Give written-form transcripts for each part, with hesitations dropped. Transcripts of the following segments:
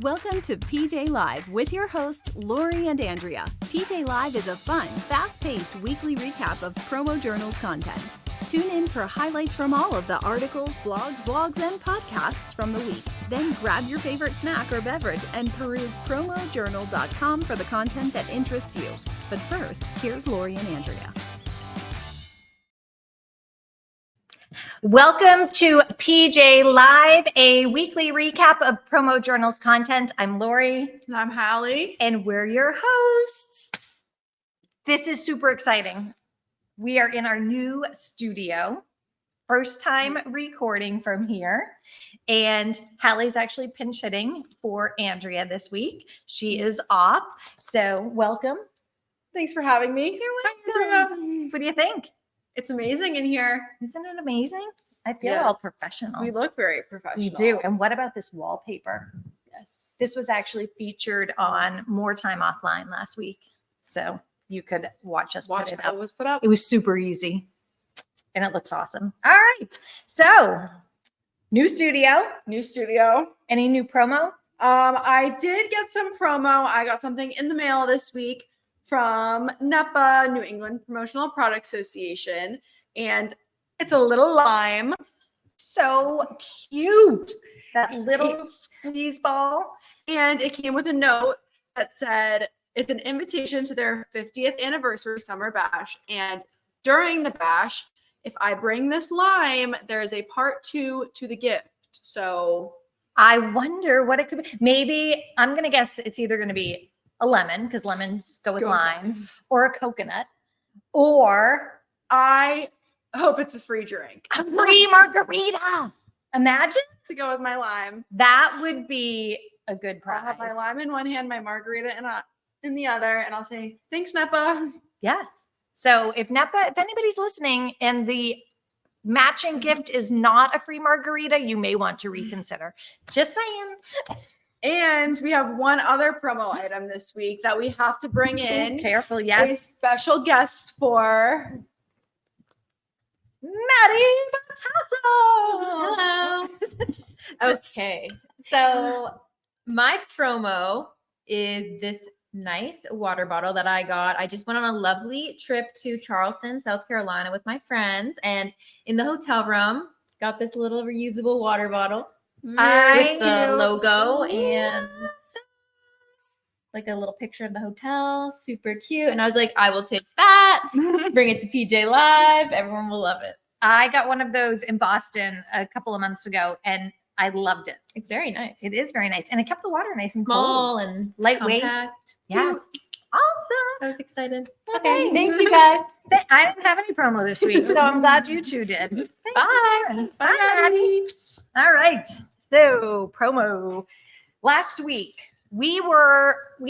Welcome to PJ Live with your hosts, Laurie and Andrea. PJ Live is a fun, fast-paced weekly recap of PromoJournal's content. Tune in for highlights from all of the articles, blogs, vlogs, and podcasts from the week. Then grab your favorite snack or beverage and peruse PromoJournal.com for the content that interests you. But first, here's Laurie and Andrea. Welcome to PJ Live, a weekly recap of PromoJournal's content. I'm Laurie. And I'm Halle. And we're your hosts. This is super exciting. We are in our new studio. First time recording from here. And Halle's actually pinch hitting for Andrea this week. She is off. So welcome. Thanks for having me. You're welcome. What do you think? It's amazing in here. Isn't it amazing? I feel all professional. We look very professional. We do. And what about this wallpaper? Yes. This was actually featured on More Time Offline last week. So you could watch us put it up. It was put up. It was super easy. And it looks awesome. All right. So new studio. New studio. Any new promo? I did get some promo. I got something in the mail this week from NEPA, New England Promotional Product Association. And it's a little lime. So cute. That little squeeze ball. And it came with a note that said, it's an invitation to their 50th anniversary summer bash. And during the bash, if I bring this lime, there is a part 2 to the gift. So I wonder what it could be. Maybe I'm going to guess it's either going to be a lemon, because lemons go with limes, or a coconut, or I hope it's a free drink. a free margarita. Imagine To go with my lime. that would be a good prize. I'll have my lime in one hand, my margarita in the other, and I'll say, thanks, NEPA. Yes. So if anybody's listening and the matching gift is not a free margarita, you may want to reconsider. Just saying. And we have one other promo item this week that we have to bring in. Careful, A yes. special guest for Maddie Batasso. Hello. Okay, so my promo is this nice water bottle that I got. I just went on a lovely trip to Charleston, South Carolina with my friends, and in the hotel room, got this little reusable water bottle with the logo and like a little picture of the hotel. Super cute. And I was like, I will take that, bring it to PJ Live. Everyone will love it. I got one of those in Boston a couple of months ago, and I loved it. It's very nice. It is very nice. And it kept the water nice and Small cold. and Lightweight. compact. Yes. Cute. Awesome. I was excited. Well, Okay, thanks. thank you guys. I didn't have any promo this week, so I'm glad you two did. Thanks for Bye. sharing. Bye, Maddie. All right. So promo. Last week, we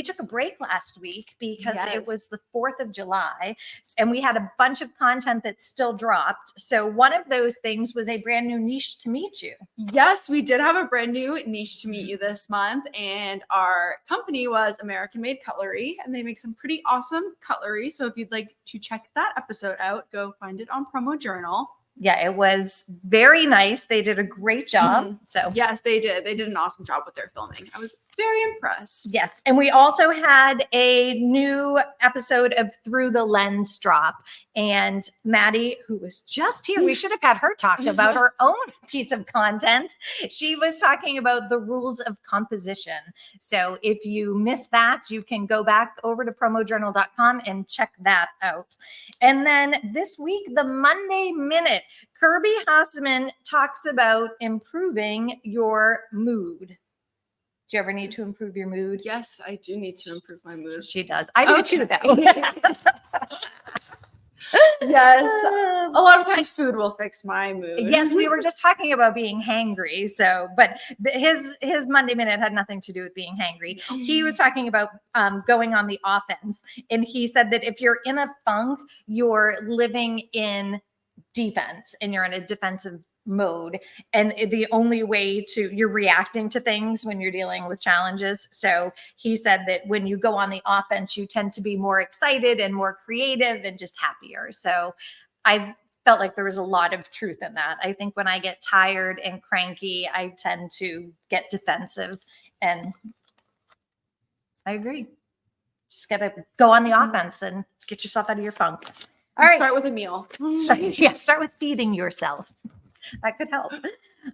took a break last week because it was the 4th of July, and we had a bunch of content that still dropped. So one of those things was a brand new niche to meet you. Yes, we did have a brand new niche to meet you this month, and our company was American Made Cutlery, and they make some pretty awesome cutlery. So if you'd like to check that episode out, go find it on PromoJournal. Yeah, it was very nice. They did a great job. So Yes, they did. They did an awesome job with their filming. I was very impressed. yes. And we also had a new episode of Through the Lens drop. And Maddie, who was just here, we should have had her talk about her own piece of content. She was talking about the rules of composition. So if you missed that, you can go back over to promojournal.com and check that out. And then this week, the Monday Minute, Kirby Hasseman talks about improving your mood. Do you ever need to improve your mood? Yes, I do need to improve my mood. She does. I do too, though. Yes. A lot of times food will fix my mood. Yes, we were just talking about being hangry. So, but his Monday Minute had nothing to do with being hangry. He was talking about going on the offense. And he said that if you're in a funk, you're living in defense and you're in a defensive mode, and the only way you're reacting to things when you're dealing with challenges. So he said that when you go on the offense, you tend to be more excited and more creative and just happier. So I felt like there was a lot of truth in that. I think when I get tired and cranky, I tend to get defensive And I agree. Just got to go on the offense and get yourself out of your funk. All right. Start with a meal. Start with feeding yourself. That could help.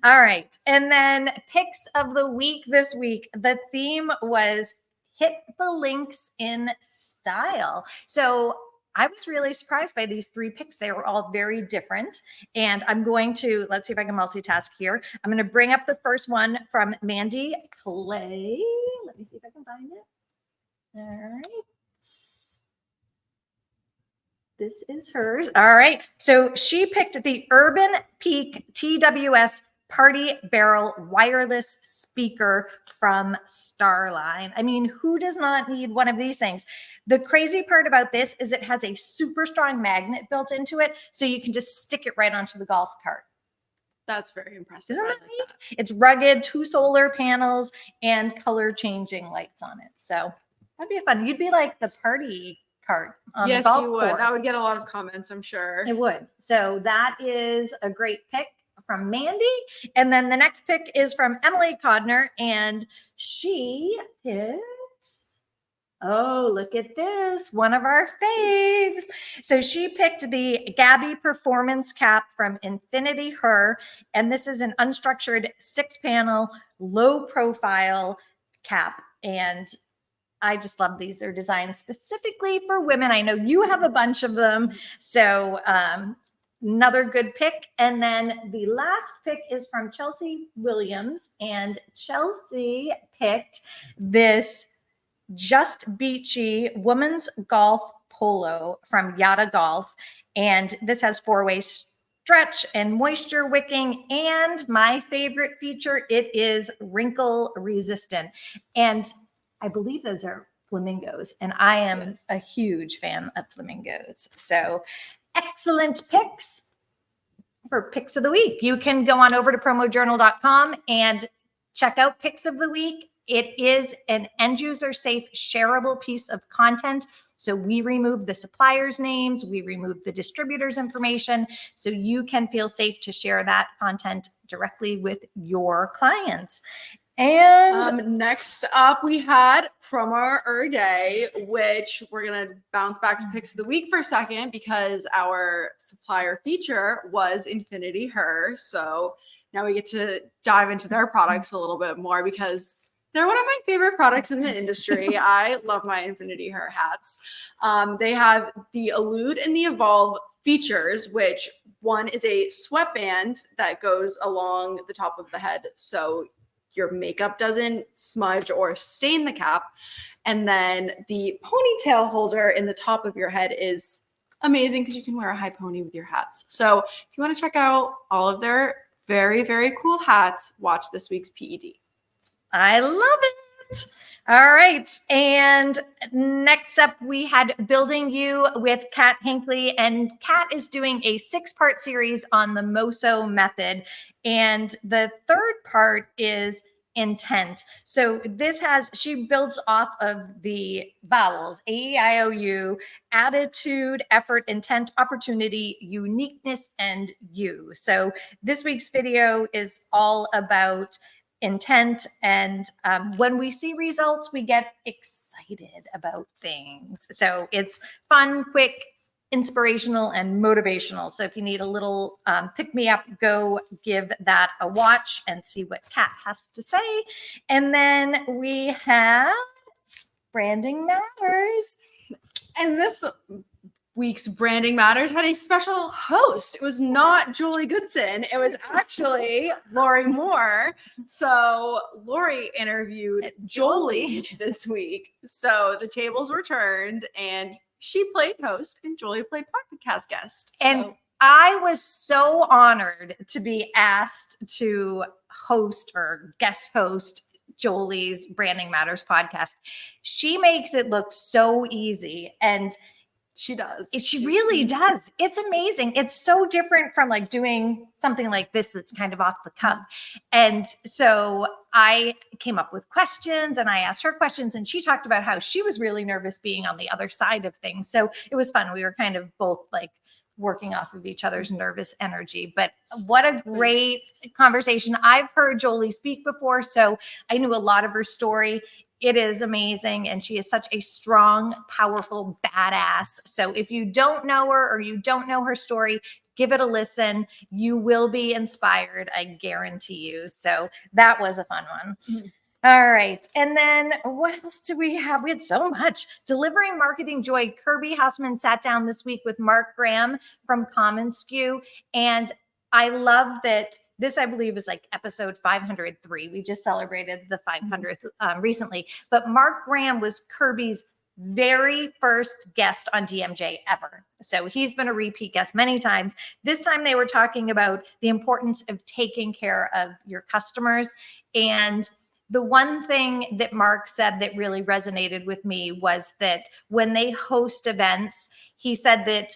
All right. And then picks of the week this week. The theme was hit the links in style. So I was really surprised by these 3 picks. They were all very different. And I'm going to, let's see if I can multitask here. I'm going to bring up the first one from Mandy Clay. Let me see if I can find it. All right. This is hers. All right. So she picked the Urban Peak TWS Party Barrel wireless speaker from Starline. I mean, who does not need one of these things? The crazy part about this is it has a super strong magnet built into it, so you can just stick it right onto the golf cart. That's very impressive. Isn't I that like neat? that. It's rugged, 2 solar panels, and color changing lights on it. So that'd be fun. You'd be like the party cart on the Yes, golf you would. course. That would get a lot of comments, I'm sure. It would. So that is a great pick from Mandy. And then the next pick is from Emily Codner, and she picks, oh, look at this, one of our faves. So she picked the Gabby Performance Cap from Infinity Her, and this is an unstructured 6-panel, low-profile cap, and I just love these. They're designed specifically for women. I know you have a bunch of them. So another good pick. And then the last pick is from Chelsea Williams. And Chelsea picked this Just Beachy women's golf polo from Yada Golf. And this has 4-way stretch and moisture wicking. And my favorite feature, it is wrinkle resistant. And I believe those are flamingos, and I am a huge fan of flamingos. So excellent picks for picks of the week. You can go on over to PromoJournal.com and check out picks of the week. It is an end user safe, shareable piece of content. So we remove the suppliers' names, we remove the distributor's information, so you can feel safe to share that content directly with your clients. And next up, we had Promo Day, which we're going to bounce back to picks of the week for a second because our supplier feature was Infinity Her. So now we get to dive into their products a little bit more because they're one of my favorite products in the industry. I love my Infinity Her hats. They have the Elude and the Evolve features, which one is a sweatband that goes along the top of the head. So your makeup doesn't smudge or stain the cap. And then the ponytail holder in the top of your head is amazing because you can wear a high pony with your hats. So if you want to check out all of their very, very cool hats, watch this week's PED. I love it. All right. And next up, we had Building You with Kat Hinckley. And Kat is doing a 6-part series on the MOSO method. And the third part is intent. So she builds off of the vowels, A-E-I-O-U, attitude, effort, intent, opportunity, uniqueness, and you. So this week's video is all about intent. And when we see results, we get excited about things. So it's fun, quick, inspirational, and motivational. So if you need a little pick me up, go give that a watch and see what Kat has to say. And then we have Branding Matters. And this week's Branding Matters had a special host. It was not Julie Goodson. It was actually Laurie Moore. So Laurie interviewed Jolie this week. So the tables were turned and she played host and Julie played podcast guest. And I was so honored to be asked to host or guest host Jolie's Branding Matters podcast. She makes it look so easy, and she does. She really does. It's amazing. It's so different from like doing something like this that's kind of off the cuff. And so I came up with questions and I asked her questions, and she talked about how she was really nervous being on the other side of things. So it was fun. We were kind of both like working off of each other's nervous energy. But what a great conversation. I've heard Jolie speak before, so I knew a lot of her story. It is amazing. And she is such a strong, powerful, badass. So if you don't know her or you don't know her story, give it a listen. You will be inspired, I guarantee you. So that was a fun one. Mm-hmm. All right. And then what else do we have? We had so much. Delivering Marketing Joy. Kirby Hausman sat down this week with Mark Graham from Common Skew. And I love that this, I believe, is like episode 503. We just celebrated the 500th recently. But Mark Graham was Kirby's very first guest on DMJ ever. So he's been a repeat guest many times. This time they were talking about the importance of taking care of your customers. And the one thing that Mark said that really resonated with me was that when they host events, he said that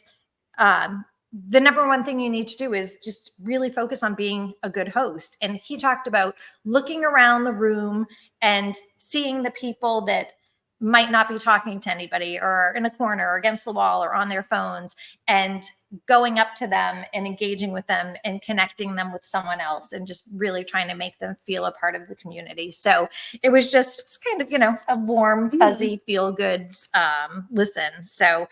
the number one thing you need to do is just really focus on being a good host. And he talked about looking around the room and seeing the people that might not be talking to anybody or in a corner or against the wall or on their phones, and going up to them and engaging with them and connecting them with someone else and just really trying to make them feel a part of the community. So it was just kind of, a warm, fuzzy, feel good listen. So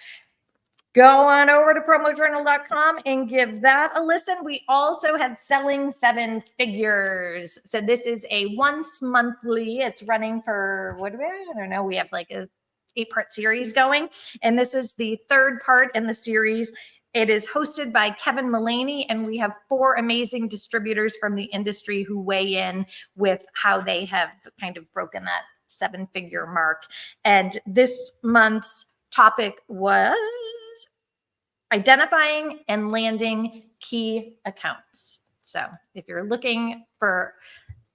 go on over to PromoJournal.com and give that a listen. We also had Selling Seven Figures. So this is a once monthly, it's running for, I don't know. We have like a 8-part series going. And this is the third part in the series. It is hosted by Kevin Mullaney, and we have 4 amazing distributors from the industry who weigh in with how they have kind of broken that 7-figure mark. And this month's topic was identifying and landing key accounts. So if you're looking for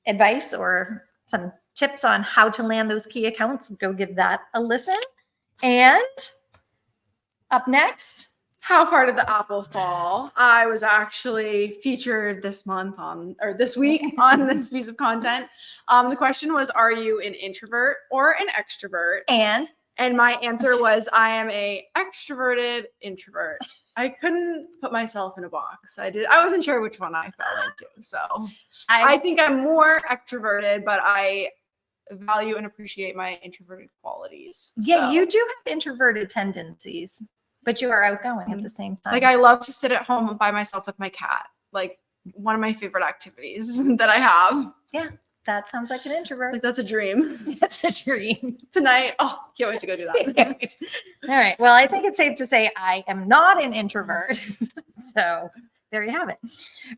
advice or some tips on how to land those key accounts, go give that a listen. And up next, how far did the apple fall? I was actually featured this week on this piece of content. The question was, are you an introvert or an extrovert? And my answer was, I am a extroverted introvert. I couldn't put myself in a box. I wasn't sure which one I fell into. So I think I'm more extroverted, but I value and appreciate my introverted qualities. Yeah, so. You do have introverted tendencies, but you are outgoing at the same time. Like, I love to sit at home by myself with my cat. Like, one of my favorite activities that I have. Yeah. That sounds like an introvert. Like, that's a dream. That's a dream. Tonight. Oh, can't wait to go do that. All right. Well, I think it's safe to say I am not an introvert. So there you have it.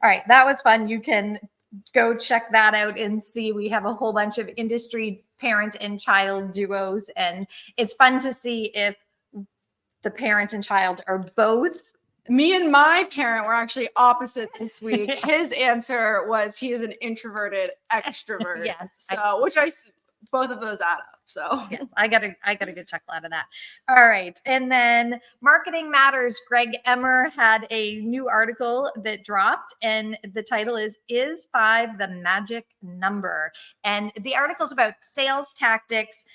All right. That was fun. You can go check that out and see. We have a whole bunch of industry parent and child duos. And it's fun to see if the parent and child are both. Me and my parent were actually opposite this week. His answer was he is an introverted extrovert. Yes. So, both of those add up. So yes, I got a good chuckle out of that. All right. And then Marketing Matters, Greg Emmer had a new article that dropped, and the title is 5 the Magic Number? And the article is about sales tactics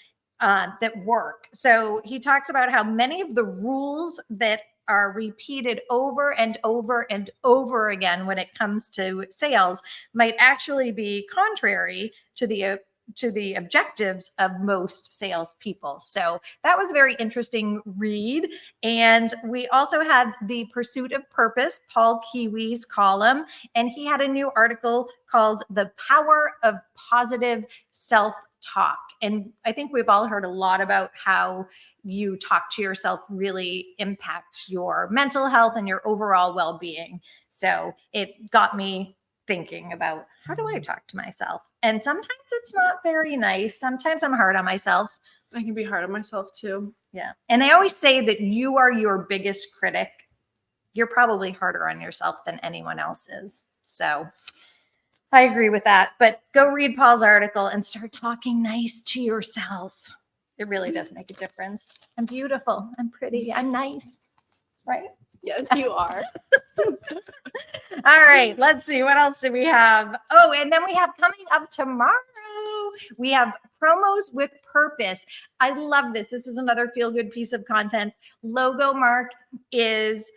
that work. So he talks about how many of the rules that are repeated over and over and over again when it comes to sales might actually be contrary to the objectives of most salespeople. So that was a very interesting read. And we also had the Pursuit of Purpose, Paul Kiwi's column, and he had a new article called The Power of Positive Self-Talk. And I think we've all heard a lot about how you talk to yourself really impacts your mental health and your overall well-being. So it got me thinking about, how do I talk to myself? And sometimes it's not very nice. Sometimes I'm hard on myself. I can be hard on myself too. Yeah. And they always say that you are your biggest critic. You're probably harder on yourself than anyone else is. So I agree with that. But go read Paul's article and start talking nice to yourself. It really does make a difference. I'm beautiful. I'm pretty. I'm nice. Right? Yes, you are. All right. Let's see. What else do we have? Oh, and then we have coming up tomorrow, we have Promos with Purpose. I love this. This is another feel-good piece of content. Logo Mark is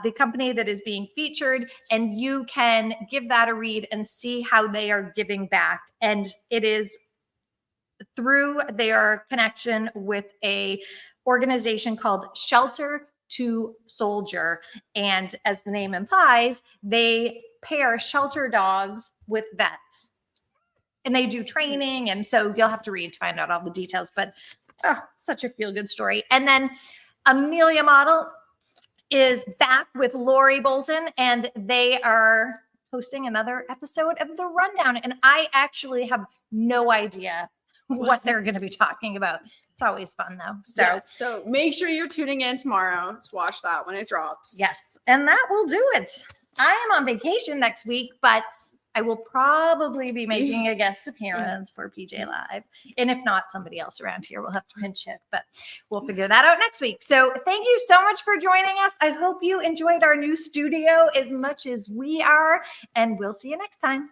the company that is being featured, and you can give that a read and see how they are giving back. And it is through their connection with a organization called Shelter to Soldier. And as the name implies, they pair shelter dogs with vets. And they do training. And so you'll have to read to find out all the details. But such a feel-good story. And then Amelia Model is back with Lori Bolton, and they are hosting another episode of The Rundown. And I actually have no idea what they're going to be talking about. It's always fun though. So make sure you're tuning in tomorrow to watch that when it drops. Yes. And that will do it. I am on vacation next week, but I will probably be making a guest appearance for PJ Live. And if not, somebody else around here will have to pinch hit, but we'll figure that out next week. So thank you so much for joining us. I hope you enjoyed our new studio as much as we are, and we'll see you next time.